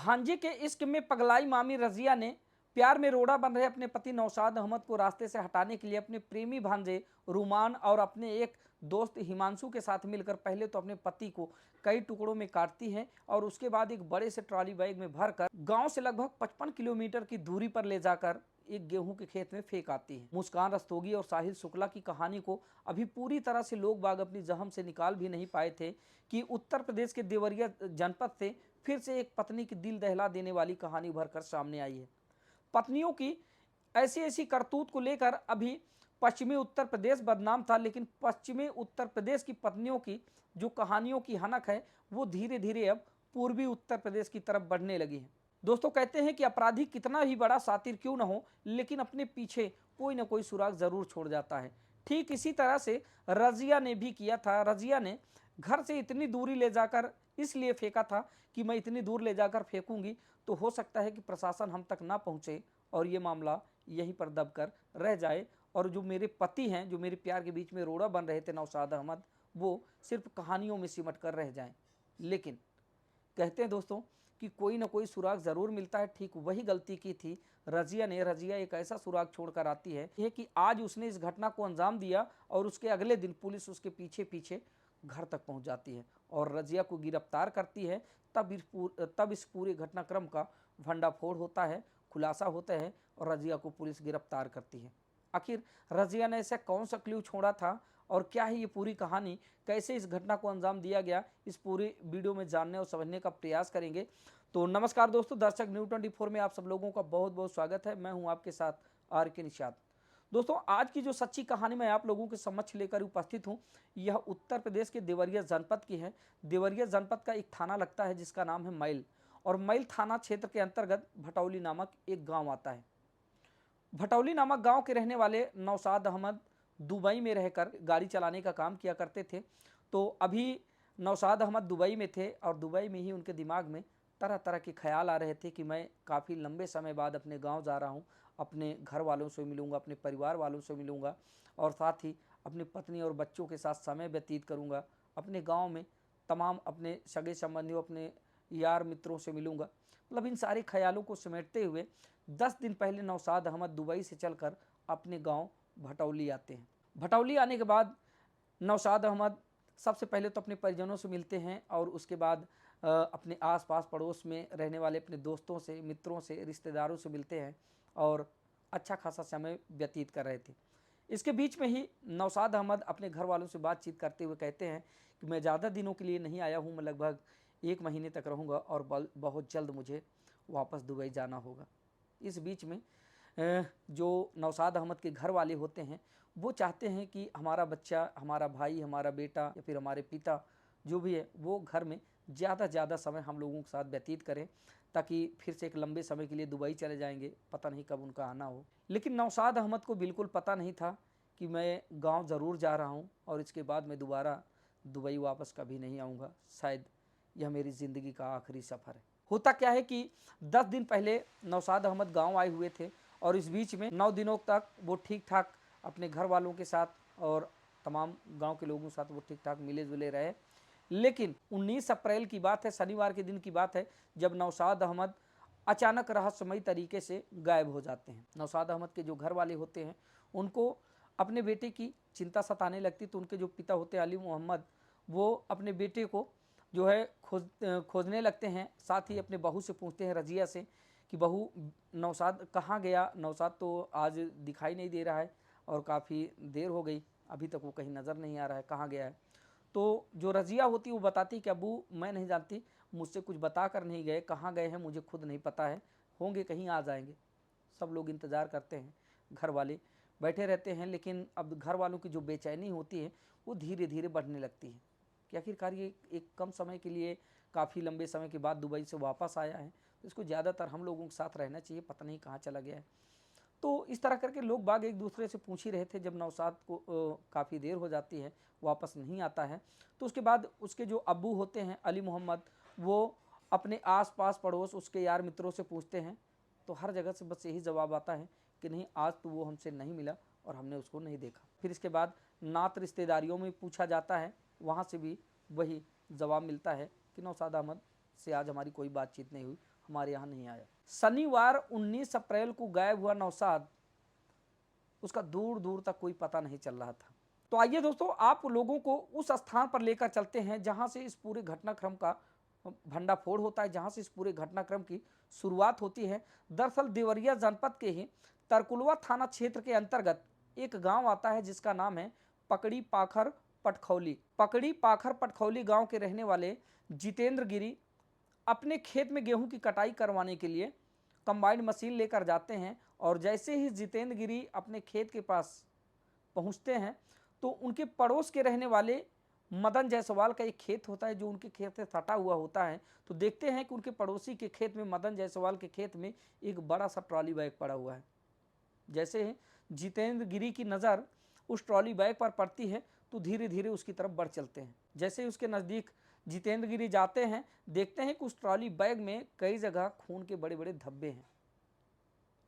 भांजे के इश्क में पगलाई मामी रजिया ने प्यार में रोड़ा बन रहे अपने पति नौशाद अहमद को रास्ते से हटाने के लिए अपने प्रेमी भांजे रुमान और अपने एक दोस्त हिमांशु के साथ मिलकर पहले तो अपने पति को कई टुकड़ों में काटती है और उसके बाद एक बड़े से ट्रॉली बैग में भरकर गांव से लगभग 55 किलोमीटर की दूरी पर ले जाकर एक गेहूं के खेत में फेंक आती है। मुस्कान रस्तोगी और साहिल शुक्ला की कहानी को अभी पूरी तरह से लोग बाग अपनी जहम से निकाल भी नहीं पाए थे कि उत्तर प्रदेश के देवरिया जनपद से फिर से एक पत्नी की दिल दहला देने वाली कहानी उभरकर सामने आई है। पत्नियों की ऐसी ऐसी करतूत को लेकर अभी पश्चिमी उत्तर प्रदेश बदनाम था, लेकिन पश्चिमी उत्तर प्रदेश की पत्नियों की जो कहानियों की हनक है वो धीरे धीरे अब पूर्वी उत्तर प्रदेश की तरफ बढ़ने लगी है। दोस्तों, कहते हैं कि अपराधी कितना ही बड़ा सातिर क्यों न हो, लेकिन अपने पीछे कोई ना कोई सुराग जरूर छोड़ जाता है। ठीक इसी तरह से रजिया ने भी किया था। रजिया ने घर से इतनी दूरी ले जाकर इसलिए फेंका था कि मैं इतनी दूर ले जाकर फेंकूंगी तो हो सकता है कि प्रशासन हम तक ना पहुंचे और ये मामला यहीं पर दबकर रह जाए और जो मेरे पति हैं, जो मेरे प्यार के बीच में रोड़ा बन रहे थे नौशाद अहमद, वो सिर्फ कहानियों में सिमट कर रह जाएं। लेकिन कहते हैं दोस्तों कि कोई ना कोई सुराग ज़रूर मिलता है। ठीक वही गलती की थी रजिया ने। रजिया एक ऐसा सुराग छोड़कर आती है कि आज उसने इस घटना को अंजाम दिया और उसके अगले दिन पुलिस उसके पीछे पीछे घर तक पहुंच जाती है और रजिया को गिरफ्तार करती है। तब इस पूरे घटनाक्रम का भंडाफोड़ होता है, खुलासा होता है और रजिया को पुलिस गिरफ्तार करती है। आखिर रजिया ने ऐसा कौन सा क्लू छोड़ा था और क्या है ये पूरी कहानी, कैसे इस घटना को अंजाम दिया गया, इस पूरी वीडियो में जानने और समझने का प्रयास करेंगे। तो नमस्कार दोस्तों, दर्शक न्यूज़ 24 में आप सब लोगों का बहुत बहुत स्वागत है। मैं हूं आपके साथ आर के निषाद। दोस्तों, आज की जो सच्ची कहानी मैं आप लोगों के समक्ष लेकर उपस्थित हूं, यह उत्तर प्रदेश के देवरिया जनपद की है। देवरिया जनपद का एक थाना लगता है जिसका नाम है मैल, और मैल थाना क्षेत्र के अंतर्गत भटौली नामक एक गाँव आता है। भटौली नामक गांव के रहने वाले नौशाद अहमद दुबई में रहकर गाड़ी चलाने का काम किया करते थे। तो अभी नौशाद अहमद दुबई में थे और दुबई में ही उनके दिमाग में तरह तरह के ख्याल आ रहे थे कि मैं काफ़ी लंबे समय बाद अपने गांव जा रहा हूं, अपने घर वालों से मिलूंगा, अपने परिवार वालों से मिलूंगा और साथ ही अपनी पत्नी और बच्चों के साथ समय व्यतीत करूंगा। अपने गाँव में तमाम अपने सगे संबंधियों, अपने यार मित्रों से मिलूंगा। मतलब इन सारे ख्यालों को समेटते हुए 10 दिन पहले नौशाद अहमद दुबई से चलकर अपने गांव भटौली आते हैं। भटौली आने के बाद नौशाद अहमद सबसे पहले तो अपने परिजनों से मिलते हैं और उसके बाद अपने आस-पास पड़ोस में रहने वाले अपने दोस्तों से, मित्रों से, रिश्तेदारों से मिलते हैं और अच्छा खासा समय व्यतीत कर रहे थे। इसके बीच में ही नौशाद अहमद अपने घर वालों से बातचीत करते हुए कहते हैं कि मैं ज़्यादा दिनों के लिए नहीं आया हूँ, मैं लगभग 1 महीने तक रहूँगा और बहुत जल्द मुझे वापस दुबई जाना होगा। इस बीच में जो नौशाद अहमद के घर वाले होते हैं वो चाहते हैं कि हमारा बच्चा, हमारा भाई, हमारा बेटा या फिर हमारे पिता जो भी है वो घर में ज़्यादा से ज़्यादा समय हम लोगों के साथ व्यतीत करें, ताकि फिर से एक लंबे समय के लिए दुबई चले जाएंगे, पता नहीं कब उनका आना हो। लेकिन नौशाद अहमद को बिल्कुल पता नहीं था कि मैं गांव ज़रूर जा रहा हूं और इसके बाद मैं दोबारा दुबई वापस कभी नहीं आऊँगा। शायद यह मेरी ज़िंदगी का आखिरी सफ़र है। होता क्या है कि 10 दिन पहले नौशाद अहमद गांव आए हुए थे और इस बीच में 9 दिनों तक वो ठीक ठाक अपने घर वालों के साथ और तमाम गांव के लोगों के साथ वो ठीक ठाक मिले जुले रहे। लेकिन 19 अप्रैल की बात है, शनिवार के दिन की बात है, जब नौशाद अहमद अचानक रहस्यमयी तरीके से गायब हो जाते हैं। नौशाद अहमद के जो घर वाले होते हैं उनको अपने बेटे की चिंता सताने लगती, तो उनके जो पिता होते हैं अली मोहम्मद, वो अपने बेटे को जो है खोजने लगते हैं। साथ ही अपने बहू से पूछते हैं, रजिया से, कि बहू नौशाद कहाँ गया, नौशाद तो आज दिखाई नहीं दे रहा है और काफ़ी देर हो गई, अभी तक वो कहीं नज़र नहीं आ रहा है, कहाँ गया है। तो जो रजिया होती है वो बताती कि अबू मैं नहीं जानती, मुझसे कुछ बता कर नहीं गए, कहाँ गए हैं मुझे खुद नहीं पता है, होंगे कहीं आ जाएंगे। सब लोग इंतज़ार करते हैं, घर वाले बैठे रहते हैं, लेकिन अब घर वालों की जो बेचैनी होती है वो धीरे धीरे बढ़ने लगती है कि आखिरकार ये एक कम समय के लिए, काफ़ी लंबे समय के बाद दुबई से वापस आया है, तो इसको ज़्यादातर हम लोगों के साथ रहना चाहिए, पता नहीं कहाँ चला गया है। तो इस तरह करके लोग बाग एक दूसरे से पूछ ही रहे थे। जब नौशाद को काफ़ी देर हो जाती है, वापस नहीं आता है, तो उसके बाद उसके जो अब्बू होते हैं अली मोहम्मद, वो अपने आस पास पड़ोस उसके यार मित्रों से पूछते हैं, तो हर जगह से बस यही जवाब आता है कि नहीं, आज तो वो हमसे नहीं मिला और हमने उसको नहीं देखा। फिर इसके बाद नात रिश्तेदारियों में पूछा जाता है, वहाँ से भी वही जवाब मिलता है कि नौशाद अहमद से आज हमारी कोई बातचीत नहीं हुई हमारे यहाँ नहीं आया। शनिवार 19 अप्रैल को गायब हुआ नौशाद, उसका दूर दूर तक कोई पता नहीं चल रहा था। तो आइए दोस्तों, आप लोगों को उस स्थान पर लेकर चलते हैं जहां से इस पूरे घटनाक्रम का भंडाफोड़ होता है, जहां से इस पूरे घटनाक्रम की शुरुआत होती है। दरअसल देवरिया जनपद के ही तरकुलवा थाना क्षेत्र के अंतर्गत एक गांव आता है जिसका नाम है पकड़ी पाखर पटखौली। पकड़ी पाखर पटखौली गांव के रहने वाले जितेंद्र गिरी अपने खेत में गेहूं की कटाई करवाने के लिए कंबाइंड मशीन लेकर जाते हैं, और जैसे ही जितेंद्र गिरी अपने खेत के पास पहुंचते हैं तो उनके पड़ोस के रहने वाले मदन जायसवाल का एक खेत होता है जो उनके खेत से सटा हुआ होता है। तो देखते हैं कि उनके पड़ोसी के खेत में, मदन जायसवाल के खेत में एक बड़ा सा ट्रॉली बैग पड़ा हुआ है। जैसे ही जितेंद्र गिरी की नज़र उस ट्रॉली बैग पर पड़ती है तो धीरे धीरे उसकी तरफ बढ़ चलते हैं। जैसे ही उसके नज़दीक जितेंद्र गिरी जाते हैं, देखते हैं कि उस ट्रॉली बैग में कई जगह खून के बड़े बड़े धब्बे हैं।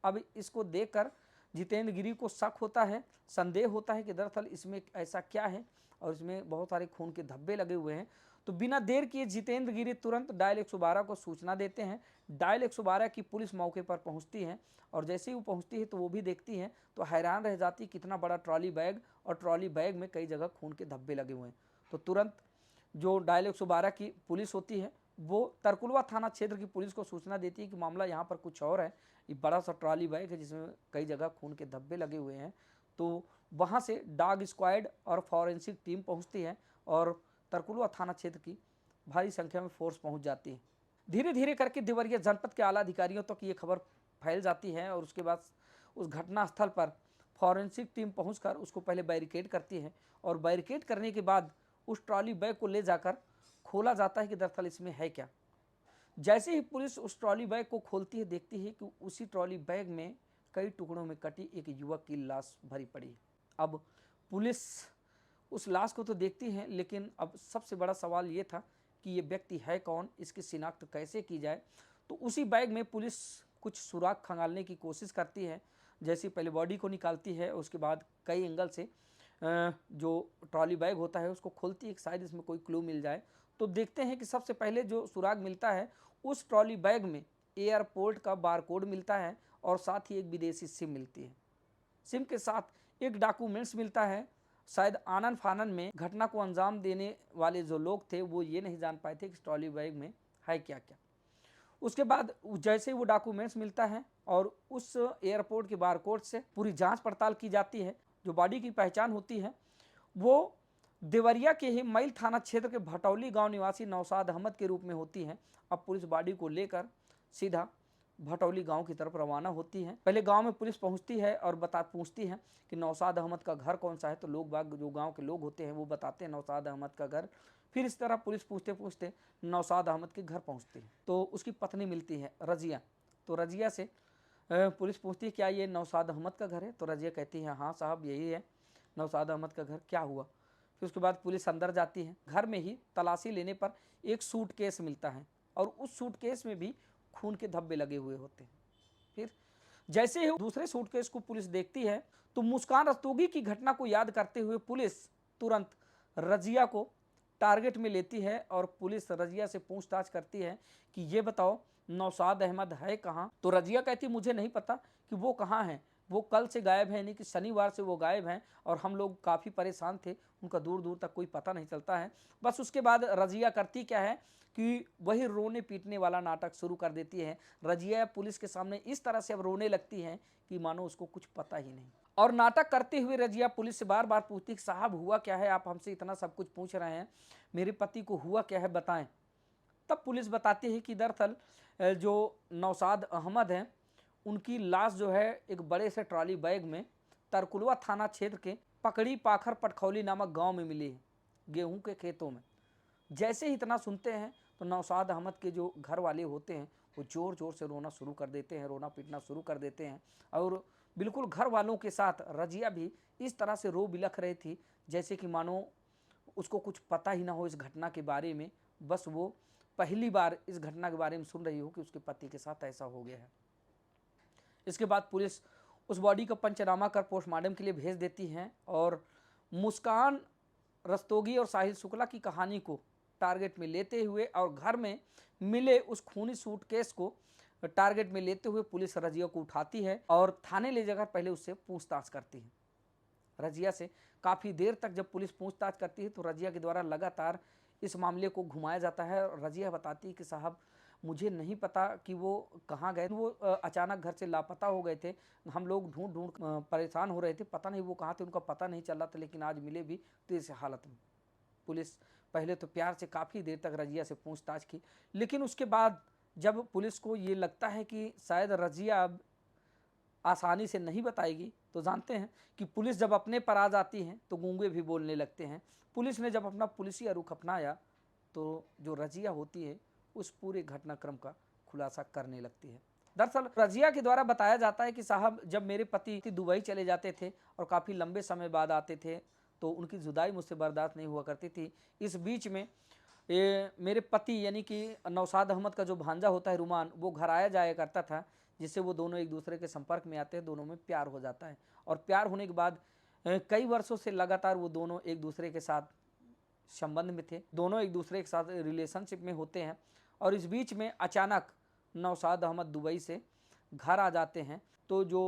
अब इसको देखकर जितेंद्र गिरी को शक होता है, संदेह होता है कि दरअसल इसमें ऐसा क्या है, और इसमें बहुत सारे खून के धब्बे लगे हुए हैं। तो बिना देर किए जितेंद्र गिरी तुरंत डायल 112 को सूचना देते हैं। डायल 112 की पुलिस मौके पर पहुंचती है, और जैसे ही वो पहुंचती है तो वो भी देखती है तो हैरान रह जाती, कितना बड़ा ट्रॉली बैग, और ट्रॉली बैग में कई जगह खून के धब्बे लगे हुए हैं। तो तुरंत जो डायल 112 की पुलिस होती है वो तरकुलवा थाना क्षेत्र की पुलिस को सूचना देती है कि मामला यहाँ पर कुछ और है, ये बड़ा सा ट्रॉली बैग है जिसमें कई जगह खून के धब्बे लगे हुए हैं। तो वहाँ से डॉग स्क्वाड और फॉरेंसिक टीम पहुँचती है, और तरकुलवा थाना क्षेत्र की भारी संख्या में फोर्स पहुँच जाती है। धीरे धीरे करके देवरिया जनपद के आला अधिकारियों तक ये खबर फैल जाती है, और उसके बाद उस घटना स्थल पर फॉरेंसिक टीम पहुंचकर उसको पहले बैरिकेड करती है, और बैरिकेड करने के बाद उस ट्रॉली बैग को ले जाकर खोला जाता है कि दरअसल इसमें है क्या। जैसे ही पुलिस उस ट्रॉली बैग को खोलती है, देखती है कि उसी ट्रॉली बैग में कई टुकड़ों में कटी एक युवक की लाश भरी पड़ी है। अब पुलिस उस लाश को तो देखती है, लेकिन अब सबसे बड़ा सवाल ये था कि ये व्यक्ति है कौन, इसकी शिनाख्त कैसे की जाए। तो उसी बैग में पुलिस कुछ सुराग खंगालने की कोशिश करती है। जैसे पहले बॉडी को निकालती है, उसके बाद कई एंगल से जो ट्रॉली बैग होता है उसको खोलती है, शायद इसमें कोई क्लू मिल जाए। तो देखते हैं कि सबसे पहले जो सुराग मिलता है उस ट्रॉली बैग में एयरपोर्ट का बारकोड मिलता है, और साथ ही एक विदेशी सिम मिलती है। सिम के साथ एक डॉक्यूमेंट्स मिलता है। शायद आनन फानन में घटना को अंजाम देने वाले जो लोग थे वो ये नहीं जान पाए थे कि ट्रॉली बैग में है क्या क्या। उसके बाद जैसे ही वो डॉक्यूमेंट्स मिलता है और उस एयरपोर्ट के बारकोड से पूरी जांच पड़ताल की जाती है, जो बॉडी की पहचान होती है वो देवरिया के ही मैल थाना क्षेत्र के भटौली गांव निवासी नौशाद अहमद के रूप में होती है। अब पुलिस बॉडी को लेकर सीधा भटौली गांव की तरफ रवाना होती है। पहले गांव में पुलिस पहुंचती है और पूछती है कि नौशाद अहमद का घर कौन सा है। तो लोग बाग, जो गांव के लोग होते हैं, वो बताते हैं नौशाद अहमद का घर। फिर इस तरह पुलिस पूछते पूछते नौशाद अहमद के घर पहुंचती है, तो उसकी पत्नी मिलती है रजिया। तो रजिया से पुलिस पूछती है क्या ये नौशाद अहमद का घर है। तो रजिया कहती है हाँ साहब यही है नौशाद अहमद का घर, क्या हुआ। फिर उसके बाद पुलिस अंदर जाती है। घर में ही तलाशी लेने पर एक सूटकेस मिलता है, और उस सूटकेस में भी खून के धब्बे लगे हुए होते हैं। फिर जैसे ही दूसरे सूटकेस को पुलिस देखती है तो मुस्कान रस्तोगी की घटना को याद करते हुए पुलिस तुरंत रजिया को टारगेट में लेती है, और पुलिस रजिया से पूछताछ करती है कि ये बताओ नौशाद अहमद है कहाँ। तो रजिया कहती मुझे नहीं पता कि वो कहाँ है, वो कल से गायब है, यानी कि शनिवार से वो गायब हैं, और हम लोग काफ़ी परेशान थे, उनका दूर दूर तक कोई पता नहीं चलता है। बस उसके बाद रजिया करती क्या है कि वही रोने पीटने वाला नाटक शुरू कर देती है। रजिया पुलिस के सामने इस तरह से अब रोने लगती है कि मानो उसको कुछ पता ही नहीं। और नाटक करते हुए रजिया पुलिस से बार बार पूछती कि साहब हुआ क्या है, आप हमसे इतना सब कुछ पूछ रहे हैं, मेरे पति को हुआ क्या है बताएं। तब पुलिस बताती है कि दरअसल जो नौशाद अहमद हैं उनकी लाश जो है एक बड़े से ट्रॉली बैग में तरकुलवा थाना क्षेत्र के पकड़ी पाखर पटखौली नामक गांव में मिली है, गेहूं के खेतों में। जैसे ही इतना सुनते हैं तो नौशाद अहमद के जो घर वाले होते हैं वो ज़ोर ज़ोर से रोना शुरू कर देते हैं, रोना पीटना शुरू कर देते हैं। और बिल्कुल घर वालों के साथ रजिया भी इस तरह से रो बिलख रही थी जैसे कि मानो उसको कुछ पता ही ना हो इस घटना के बारे में। बस वो पहली बार इस घटना के बारे में सुन रही हो कि उसके पति के साथ ऐसा हो गया है। इसके बाद पुलिस उस बॉडी का पंचनामा कर पोस्टमार्टम के लिए भेज देती हैं, और मुस्कान रस्तोगी और साहिल शुक्ला की कहानी को टारगेट में लेते हुए और घर में मिले उस खूनी सूटकेस को टारगेट में लेते हुए पुलिस रजिया को उठाती है और थाने ले जाकर पहले उससे पूछताछ करती है। रजिया से काफ़ी देर तक जब पुलिस पूछताछ करती है तो रजिया के द्वारा लगातार इस मामले को घुमाया जाता है और रजिया बताती है कि साहब मुझे नहीं पता कि वो कहाँ गए, वो अचानक घर से लापता हो गए थे, हम लोग ढूंढ ढूंढ परेशान हो रहे थे, पता नहीं वो कहाँ थे, उनका पता नहीं चल रहा था, लेकिन आज मिले भी तो इस हालत में। पुलिस पहले तो प्यार से काफ़ी देर तक रजिया से पूछताछ की, लेकिन उसके बाद जब पुलिस को ये लगता है कि शायद रजिया अब आसानी से नहीं बताएगी, तो जानते हैं कि पुलिस जब अपने पर आ जाती है तो गूंगे भी बोलने लगते हैं। पुलिस ने जब अपना पुलिसिया रुख अपनाया तो जो रजिया होती है उस पूरे घटनाक्रम का खुलासा करने लगती है। दरअसल रजिया के द्वारा बताया जाता है कि साहब जब मेरे पति दुबई चले जाते थे और काफ़ी लंबे समय बाद आते थे तो उनकी जुदाई मुझसे बर्दाश्त नहीं हुआ करती थी। इस बीच में मेरे पति यानी कि नौशाद अहमद का जो भांजा होता है रुमान, वो घर आया जाया करता था, जिससे वो दोनों एक दूसरे के संपर्क में आते हैं, दोनों में प्यार हो जाता है और प्यार होने के बाद कई वर्षों से लगातार वो दोनों एक दूसरे के साथ संबंध में थे, दोनों एक दूसरे के साथ रिलेशनशिप में होते हैं और इस बीच में अचानक नौशाद अहमद दुबई से घर आ जाते हैं। तो जो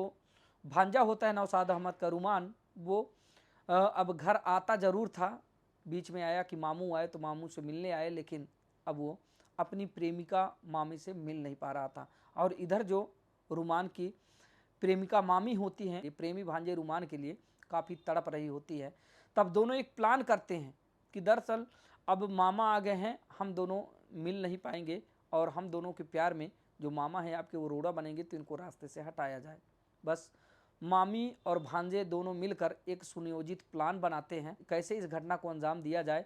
भांजा होता है नौशाद अहमद का रुमान, वो अब घर आता ज़रूर था, बीच में आया कि मामू आए तो मामू से मिलने आए, लेकिन अब वो अपनी प्रेमिका मामी से मिल नहीं पा रहा था और इधर जो रुमान की प्रेमिका मामी होती हैं, ये प्रेमी भांजे रुमान के लिए काफ़ी तड़प रही होती है। तब दोनों एक प्लान करते हैं कि दरअसल अब मामा आ गए हैं, हम दोनों मिल नहीं पाएंगे और हम दोनों के प्यार में जो मामा हैं आपके वो रोड़ा बनेंगे, तो इनको रास्ते से हटाया जाए। बस मामी और भांजे दोनों मिलकर एक सुनियोजित प्लान बनाते हैं कैसे इस घटना को अंजाम दिया जाए।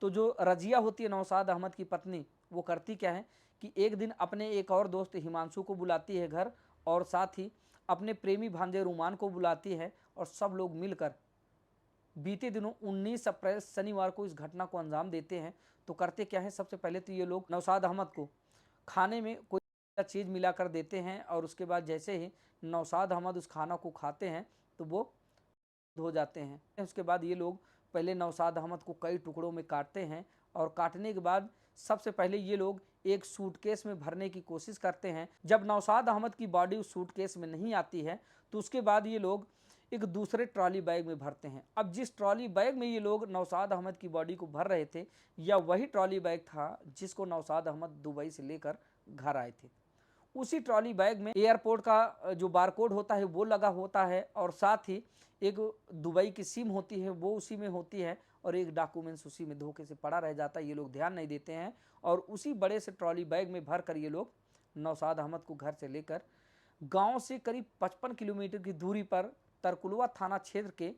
तो जो रजिया होती है नौशाद अहमद की पत्नी, वो करती क्या है कि एक दिन अपने एक और दोस्त हिमांशु को बुलाती है घर और साथ ही अपने प्रेमी भांजे रुमान को बुलाती है और सब लोग मिलकर बीते दिनों 19 अप्रैल शनिवार को इस घटना को अंजाम देते हैं। तो करते क्या है, सबसे पहले तो ये लोग नौशाद अहमद को खाने में कोई चीज़ मिलाकर देते हैं और उसके बाद जैसे ही नौशाद अहमद उस खाना को खाते हैं तो वो हो जाते हैं। उसके बाद ये लोग पहले नौशाद अहमद को कई टुकड़ों में काटते हैं और काटने के बाद सबसे पहले ये लोग एक सूटकेस में भरने की कोशिश करते हैं। जब नौशाद अहमद की बॉडी उस सूटकेस में नहीं आती है तो उसके बाद ये लोग एक दूसरे ट्रॉली बैग में भरते हैं। अब जिस ट्रॉली बैग में ये लोग नौशाद अहमद की बॉडी को भर रहे थे, यह वही ट्रॉली बैग था जिसको नौशाद अहमद दुबई से लेकर घर आए थे। उसी ट्रॉली बैग में एयरपोर्ट का जो बारकोड होता है वो लगा होता है और साथ ही एक दुबई की सिम होती है वो उसी में होती है और एक डॉक्यूमेंट्स उसी में धोखे से पड़ा रह जाता है। ये लोग ध्यान नहीं देते हैं और उसी बड़े से ट्रॉली बैग में भर कर ये लोग नौशाद अहमद को घर से लेकर गांव से करीब 55 किलोमीटर की दूरी पर तरकुलवा थाना क्षेत्र के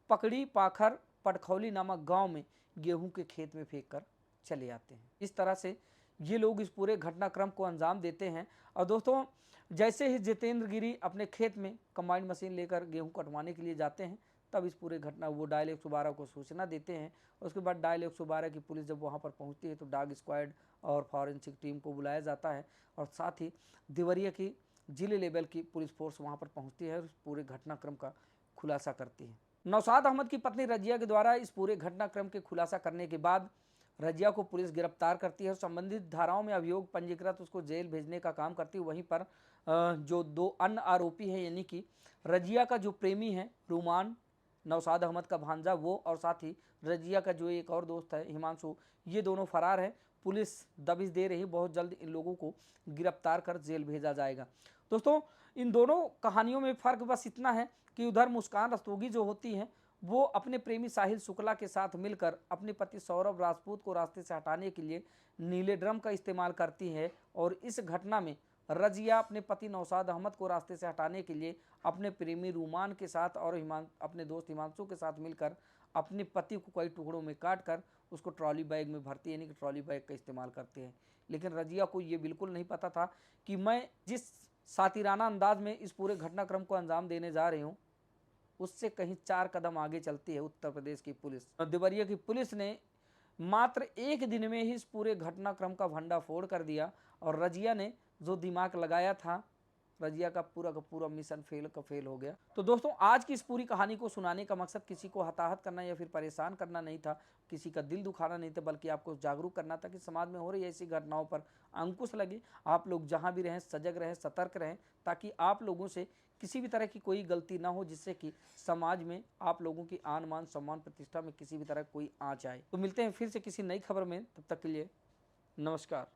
पकड़ी पाखर पटखौली नामक गांव में गेहूं के खेत में फेंक कर चले आते हैं। इस तरह से ये लोग इस पूरे घटनाक्रम को अंजाम देते हैं। और दोस्तों, जैसे ही जितेंद्र गिरी अपने खेत में कंबाइन मशीन लेकर गेहूं कटवाने के लिए जाते हैं, तब इस पूरे घटना वो डायल 112 को सूचना देते हैं। उसके बाद डायल 112 की पुलिस जब वहां पर पहुंचती है तो डॉग स्क्वाड और फॉरेंसिक टीम को बुलाया जाता है और साथ ही देवरिया की जिले लेवल की पुलिस फोर्स वहां पर पहुंचती है और इस पूरे घटनाक्रम का खुलासा करती है। नौशाद अहमद की पत्नी रजिया के द्वारा इस पूरे घटनाक्रम के खुलासा करने के बाद रजिया को पुलिस गिरफ्तार करती है और संबंधित धाराओं में अभियोग पंजीकृत उसको जेल भेजने का काम करती है। वहीं पर जो दो अन्य आरोपी हैं यानी कि रजिया का जो प्रेमी है रुमान, नौशाद अहमद का भांजा वो, और साथ ही रजिया का जो एक और दोस्त है हिमांशु, ये दोनों फरार है। पुलिस दबिश दे रही, बहुत जल्द इन लोगों को गिरफ्तार कर जेल भेजा जाएगा। दोस्तों, इन दोनों कहानियों में फ़र्क बस इतना है कि उधर मुस्कान रस्तोगी जो होती हैं वो अपने प्रेमी साहिल शुक्ला के साथ मिलकर अपने पति सौरभ राजपूत को रास्ते से हटाने के लिए नीले ड्रम का इस्तेमाल करती है और इस घटना में रजिया अपने पति नौशाद अहमद को रास्ते से हटाने के लिए अपने प्रेमी रुमान के साथ और अपने दोस्त हिमांशु के साथ मिलकर अपने पति को कई टुकड़ों में काट कर उसको ट्रॉली बैग में भरती है, यानी कि ट्रॉली बैग का इस्तेमाल करते हैं। लेकिन रजिया को ये बिल्कुल नहीं पता था कि मैं जिस सातिराना अंदाज में इस पूरे घटनाक्रम को अंजाम देने जा रही हूँ उससे कहीं 4 कदम आगे चलती है उत्तर प्रदेश की पुलिस। देवरिया की पुलिस ने मात्र एक दिन में ही इस पूरे घटनाक्रम का भंडाफोड़ कर दिया और रजिया ने जो दिमाग लगाया था रजिया का पूरा मिशन फेल हो गया। तो दोस्तों आज की इस पूरी कहानी को सुनाने का मकसद किसी को हताहत करना या फिर परेशान करना नहीं था, किसी का दिल दुखाना नहीं था, बल्कि आपको जागरूक करना था कि समाज में हो रही ऐसी घटनाओं पर अंकुश लगे। आप लोग जहां भी रहें सजग रहें, सतर्क रहें, ताकि आप लोगों से किसी भी तरह की कोई गलती ना हो जिससे कि समाज में आप लोगों की आन मान सम्मान प्रतिष्ठा में किसी भी तरह कोई आँच आए। तो मिलते हैं फिर से किसी नई खबर में, तब तक के लिए नमस्कार।